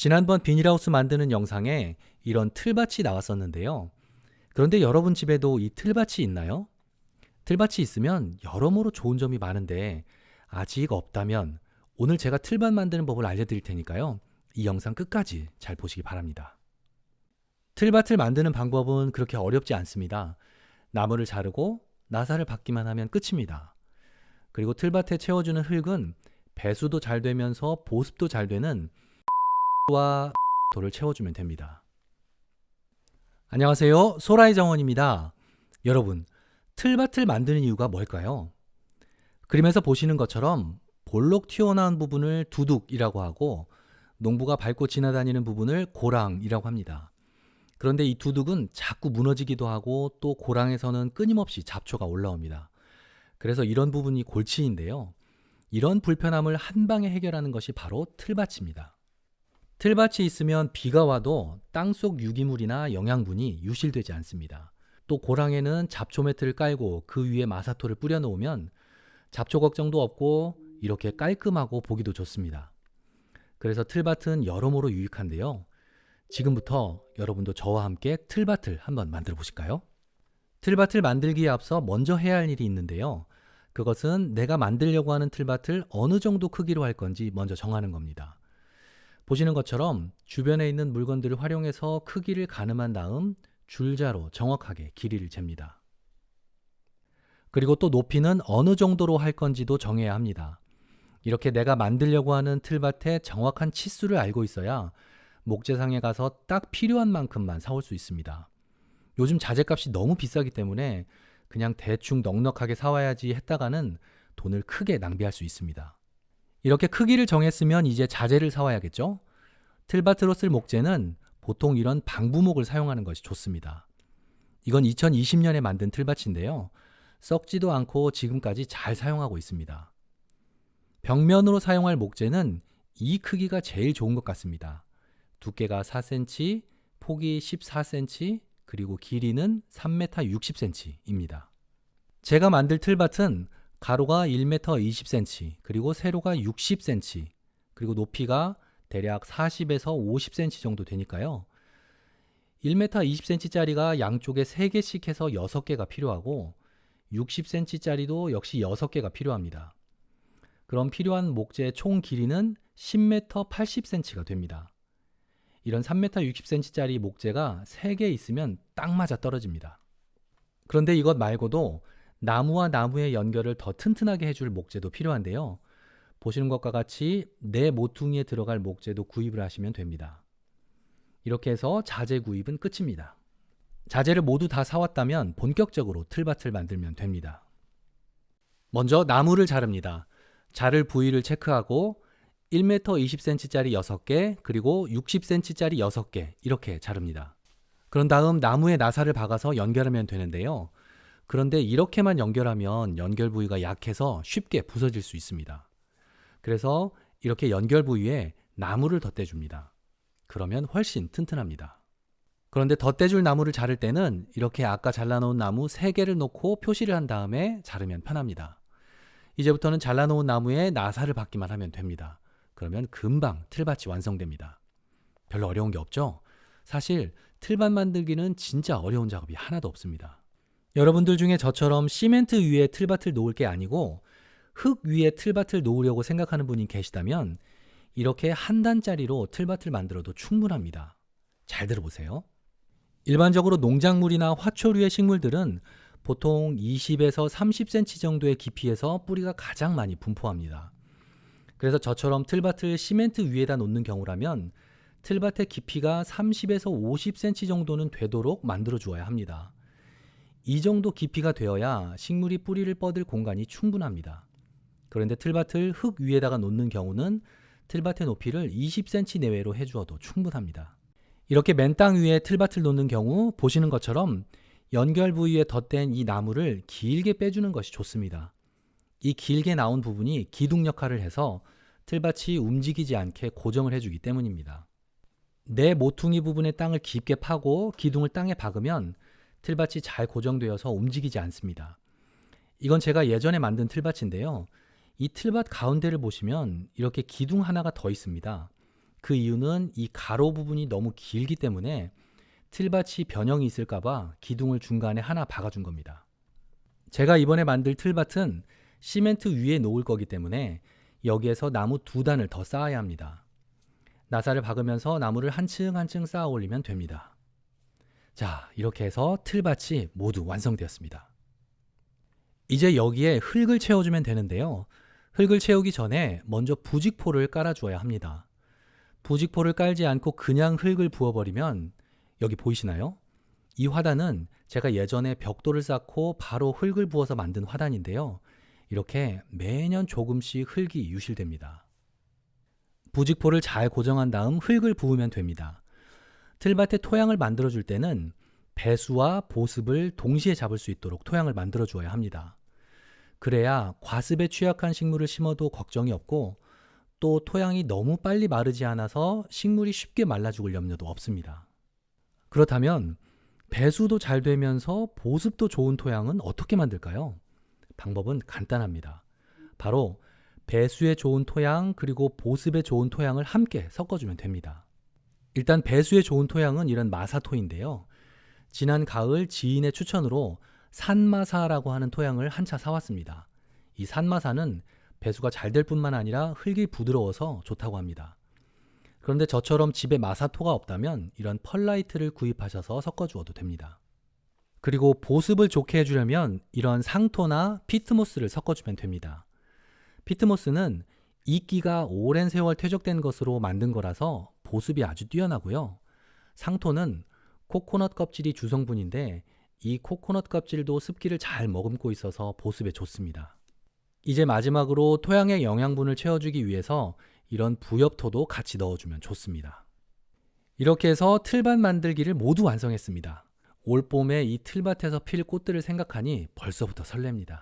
지난번 비닐하우스 만드는 영상에 이런 틀밭이 나왔었는데요. 그런데 여러분 집에도 이 틀밭이 있나요? 틀밭이 있으면 여러모로 좋은 점이 많은데 아직 없다면 오늘 제가 틀밭 만드는 법을 알려드릴 테니까요. 이 영상 끝까지 잘 보시기 바랍니다. 틀밭을 만드는 방법은 그렇게 어렵지 않습니다. 나무를 자르고 나사를 받기만 하면 끝입니다. 그리고 틀밭에 채워주는 흙은 배수도 잘 되면서 보습도 잘 되는 와 돌을 채워주면 됩니다. 안녕하세요. 소라이 정원입니다. 여러분, 틀밭을 만드는 이유가 뭘까요? 그림에서 보시는 것처럼 볼록 튀어나온 부분을 두둑이라고 하고 농부가 밟고 지나다니는 부분을 고랑이라고 합니다. 그런데 이 두둑은 자꾸 무너지기도 하고 또 고랑에서는 끊임없이 잡초가 올라옵니다. 그래서 이런 부분이 골치인데요. 이런 불편함을 한 방에 해결하는 것이 바로 틀밭입니다. 틀밭이 있으면 비가 와도 땅속 유기물이나 영양분이 유실되지 않습니다. 또 고랑에는 잡초 매트를 깔고 그 위에 마사토를 뿌려 놓으면 잡초 걱정도 없고 이렇게 깔끔하고 보기도 좋습니다. 그래서 틀밭은 여러모로 유익한데요. 지금부터 여러분도 저와 함께 틀밭을 한번 만들어 보실까요? 틀밭을 만들기에 앞서 먼저 해야 할 일이 있는데요. 그것은 내가 만들려고 하는 틀밭을 어느 정도 크기로 할 건지 먼저 정하는 겁니다. 보시는 것처럼 주변에 있는 물건들을 활용해서 크기를 가늠한 다음 줄자로 정확하게 길이를 잽니다. 그리고 또 높이는 어느 정도로 할 건지도 정해야 합니다. 이렇게 내가 만들려고 하는 틀밭의 정확한 치수를 알고 있어야 목재상에 가서 딱 필요한 만큼만 사올 수 있습니다. 요즘 자재값이 너무 비싸기 때문에 그냥 대충 넉넉하게 사와야지 했다가는 돈을 크게 낭비할 수 있습니다. 이렇게 크기를 정했으면 이제 자재를 사와야겠죠? 틀밭으로 쓸 목재는 보통 이런 방부목을 사용하는 것이 좋습니다. 이건 2020년에 만든 틀밭인데요. 썩지도 않고 지금까지 잘 사용하고 있습니다. 벽면으로 사용할 목재는 이 크기가 제일 좋은 것 같습니다. 두께가 4cm, 폭이 14cm, 그리고 길이는 3m 60cm입니다. 제가 만들 틀밭은 가로가 1m 20cm, 그리고 세로가 60cm, 그리고 높이가 대략 40에서 50cm 정도 되니까요. 1m 20cm짜리가 양쪽에 3개씩 해서 6개가 필요하고 60cm짜리도 역시 6개가 필요합니다. 그럼 필요한 목재의 총 길이는 10m 80cm가 됩니다. 이런 3m 60cm짜리 목재가 3개 있으면 딱 맞아 떨어집니다. 그런데 이것 말고도 나무와 나무의 연결을 더 튼튼하게 해줄 목재도 필요한데요. 보시는 것과 같이 내 모퉁이에 들어갈 목재도 구입을 하시면 됩니다. 이렇게 해서 자재 구입은 끝입니다. 자재를 모두 다 사왔다면 본격적으로 틀밭을 만들면 됩니다. 먼저 나무를 자릅니다. 자를 부위를 체크하고 1m 20cm짜리 6개, 그리고 60cm짜리 6개 이렇게 자릅니다. 그런 다음 나무에 나사를 박아서 연결하면 되는데요. 그런데 이렇게만 연결하면 연결 부위가 약해서 쉽게 부서질 수 있습니다. 그래서 이렇게 연결 부위에 나무를 덧대줍니다. 그러면 훨씬 튼튼합니다. 그런데 덧대줄 나무를 자를 때는 이렇게 아까 잘라놓은 나무 3개를 놓고 표시를 한 다음에 자르면 편합니다. 이제부터는 잘라놓은 나무에 나사를 박기만 하면 됩니다. 그러면 금방 틀밭이 완성됩니다. 별로 어려운 게 없죠? 사실 틀밭 만들기는 진짜 어려운 작업이 하나도 없습니다. 여러분들 중에 저처럼 시멘트 위에 틀밭을 놓을 게 아니고 흙 위에 틀밭을 놓으려고 생각하는 분이 계시다면 이렇게 한 단짜리로 틀밭을 만들어도 충분합니다. 잘 들어보세요. 일반적으로 농작물이나 화초류의 식물들은 보통 20에서 30cm 정도의 깊이에서 뿌리가 가장 많이 분포합니다. 그래서 저처럼 틀밭을 시멘트 위에다 놓는 경우라면 틀밭의 깊이가 30에서 50cm 정도는 되도록 만들어 주어야 합니다. 이 정도 깊이가 되어야 식물이 뿌리를 뻗을 공간이 충분합니다. 그런데 틀밭을 흙 위에다가 놓는 경우는 틀밭의 높이를 20cm 내외로 해주어도 충분합니다. 이렇게 맨 땅 위에 틀밭을 놓는 경우 보시는 것처럼 연결 부위에 덧댄 이 나무를 길게 빼주는 것이 좋습니다. 이 길게 나온 부분이 기둥 역할을 해서 틀밭이 움직이지 않게 고정을 해주기 때문입니다. 내 모퉁이 부분의 땅을 깊게 파고 기둥을 땅에 박으면 틀밭이 잘 고정되어서 움직이지 않습니다. 이건 제가 예전에 만든 틀밭인데요. 이 틀밭 가운데를 보시면 이렇게 기둥 하나가 더 있습니다. 그 이유는 이 가로 부분이 너무 길기 때문에 틀밭이 변형이 있을까봐 기둥을 중간에 하나 박아준 겁니다. 제가 이번에 만들 틀밭은 시멘트 위에 놓을 거기 때문에 여기에서 나무 2단을 더 쌓아야 합니다. 나사를 박으면서 나무를 한 층 한 층 쌓아 올리면 됩니다. 자, 이렇게 해서 틀밭이 모두 완성되었습니다. 이제 여기에 흙을 채워주면 되는데요. 흙을 채우기 전에 먼저 부직포를 깔아주어야 합니다. 부직포를 깔지 않고 그냥 흙을 부어버리면 여기 보이시나요? 이 화단은 제가 예전에 벽돌을 쌓고 바로 흙을 부어서 만든 화단인데요. 이렇게 매년 조금씩 흙이 유실됩니다. 부직포를 잘 고정한 다음 흙을 부으면 됩니다. 틀밭에 토양을 만들어줄 때는 배수와 보습을 동시에 잡을 수 있도록 토양을 만들어 주어야 합니다. 그래야 과습에 취약한 식물을 심어도 걱정이 없고 또 토양이 너무 빨리 마르지 않아서 식물이 쉽게 말라 죽을 염려도 없습니다. 그렇다면 배수도 잘 되면서 보습도 좋은 토양은 어떻게 만들까요? 방법은 간단합니다. 바로 배수에 좋은 토양 그리고 보습에 좋은 토양을 함께 섞어주면 됩니다. 일단 배수에 좋은 토양은 이런 마사토인데요. 지난 가을 지인의 추천으로 산마사라고 하는 토양을 한 차 사왔습니다. 이 산마사는 배수가 잘 될 뿐만 아니라 흙이 부드러워서 좋다고 합니다. 그런데 저처럼 집에 마사토가 없다면 이런 펄라이트를 구입하셔서 섞어주어도 됩니다. 그리고 보습을 좋게 해주려면 이런 상토나 피트모스를 섞어주면 됩니다. 피트모스는 이끼가 오랜 세월 퇴적된 것으로 만든 거라서 보습이 아주 뛰어나고요. 상토는 코코넛 껍질이 주성분인데 이 코코넛 껍질도 습기를 잘 머금고 있어서 보습에 좋습니다. 이제 마지막으로 토양의 영양분을 채워주기 위해서 이런 부엽토도 같이 넣어주면 좋습니다. 이렇게 해서 틀밭 만들기를 모두 완성했습니다. 올봄에 이 틀밭에서 필 꽃들을 생각하니 벌써부터 설렙니다.